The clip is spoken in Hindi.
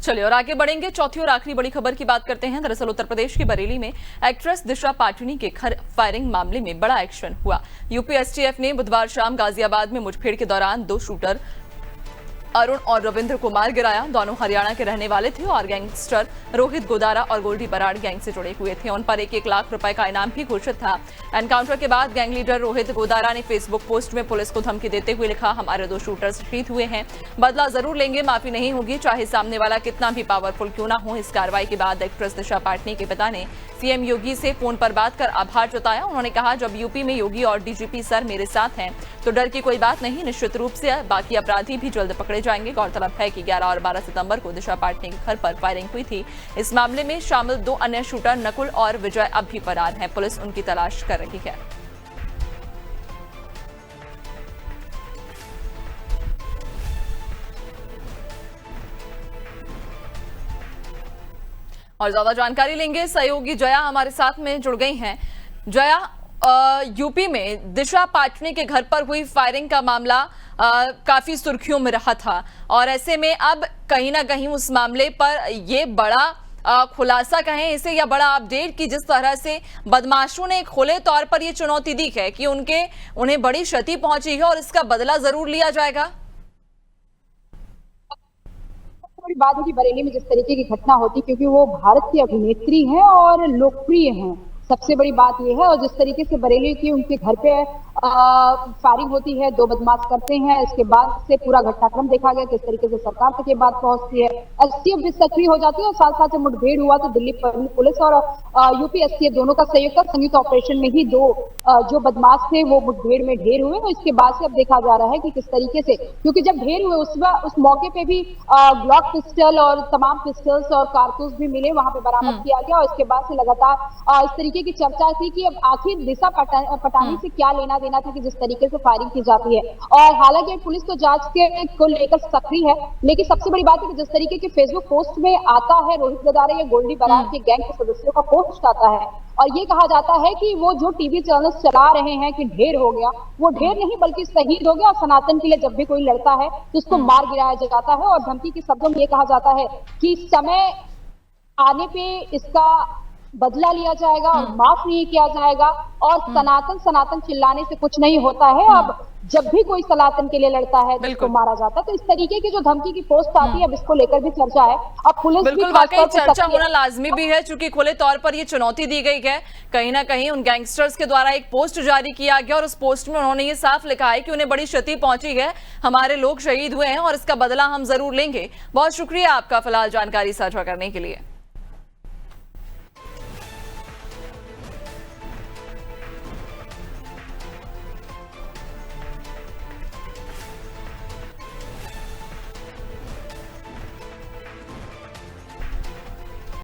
चलिए और आगे बढ़ेंगे। चौथी और आखिरी बड़ी खबर की बात करते हैं। दरअसल उत्तर प्रदेश के बरेली में एक्ट्रेस दिशा पाटनी के घर फायरिंग मामले में बड़ा एक्शन हुआ। यूपी एसटीएफ ने बुधवार शाम गाजियाबाद में मुठभेड़ के दौरान 2 शूटर अरुण और रविंद्र को मार गिराया। दोनों हरियाणा के रहने वाले थे और गैंगस्टर रोहित गोदारा और गोल्डी बराड़ गैंग से जुड़े हुए थे। उन पर 1-1 लाख रुपए का इनाम भी घोषित था। एनकाउंटर के बाद गैंग लीडर रोहित गोदारा ने फेसबुक पोस्ट में पुलिस को धमकी देते हुए लिखा, हमारे 2 शूटर्स शहीद हुए हैं, बदला जरूर लेंगे, माफी नहीं होगी, चाहे सामने वाला कितना भी पावरफुल क्यों ना हो। इस कार्रवाई के बाद एक्ट्रेस दिशा पाटनी के पिता ने सीएम योगी से फोन पर बात कर आभार जताया। उन्होंने कहा, जब यूपी में योगी और डीजीपी सर मेरे साथ हैं तो डर की कोई बात नहीं, निश्चित रूप से बाकी अपराधी भी जल्द पकड़े जाएंगे। गौरतलब है कि 11 और 12 सितंबर को दिशा पाटनी के घर पर फायरिंग हुई थी। इस मामले में शामिल 2 अन्य शूटर नकुल और विजय अब भी फरार हैं। पुलिस उनकी तलाश कर रही है। और ज्यादा जानकारी लेंगे, सहयोगी जया हमारे साथ में जुड़ गई हैं। जया, यूपी में दिशा पाटनी के घर पर हुई फायरिंग का मामला काफी सुर्खियों में रहा था और ऐसे में अब कहीं ना कहीं उस मामले पर ये बड़ा खुलासा कहें इसे या बड़ा अपडेट की जिस तरह से बदमाशों ने खुले तौर पर ये चुनौती दी है कि उन्हें बड़ी क्षति पहुंची है और इसका बदला जरूर लिया जाएगा। बड़ी बात है कि बरेली में जिस तरीके की घटना होती, क्योंकि वो भारत की अभिनेत्री हैं और लोकप्रिय हैं, सबसे बड़ी बात ये है। और जिस तरीके से बरेली की उनके घर पे फायरिंग होती है, 2 बदमाश करते हैं, इसके बाद से पूरा घटनाक्रम देखा गया किस तरीके से सरकार तक ये बात पहुंचती है। एसटीएफ भी सक्रिय हो जाती है और साथ साथ जब मुठभेड़ हुआ तो दिल्ली पुलिस और यूपी एसटीएफ दोनों का संयुक्त ऑपरेशन में ही 2 जो बदमाश थे वो मुठभेड़ में ढेर हुए। और इसके बाद से अब देखा जा रहा है कि किस तरीके से, क्योंकि जब ढेर हुए उस मौके पे भी ग्लॉक पिस्टल और तमाम पिस्टल्स और कारतूस भी मिले, वहां पे बरामद किया गया। और इसके बाद से लगातार इस तरीके की चर्चा थी कि अब आखिर दिशा पाटनी से क्या लेना देना था कि जिस तरीके से फायरिंग की जाती है। और हालांकि पुलिस तो जांच के को लेकर सक्रिय है, लेकिन सबसे बड़ी बात है कि जिस तरीके की फेसबुक पोस्ट में आता है, रोहित गोदारा या गोल्डी बराड़ के गैंग के सदस्यों का पोस्ट आता है और ये कहा जाता है कि वो जो टीवी चैनल्स चला रहे हैं कि ढेर हो गया, वो ढेर नहीं बल्कि शहीद हो गया। और सनातन के लिए जब भी कोई लड़ता है तो उसको मार गिराया जाता है और धमकी के शब्दों में ये कहा जाता है कि समय आने पे इसका बदला लिया जाएगा और माफ नहीं किया जाएगा। और सनातन चिल्लाने से कुछ नहीं होता है। अब जब भी कोई सनातन के लिए लड़ता है तो उसको मारा जाता है। तो इस तरीके की जो धमकी की पोस्ट आती है, अब इसको लेकर भी चर्चा है। अब पुलिस बिल्कुल वाकई चर्चा होना लाजमी भी है, चूंकि खुले तौर पर ये चुनौती दी गई है। कहीं ना कहीं उन गैंगस्टर्स के द्वारा एक पोस्ट जारी किया गया और उस पोस्ट में उन्होंने ये साफ लिखा है कि उन्हें बड़ी क्षति पहुंची है, हमारे लोग शहीद हुए हैं और इसका बदला हम जरूर लेंगे। बहुत शुक्रिया आपका फिलहाल जानकारी साझा करने के लिए।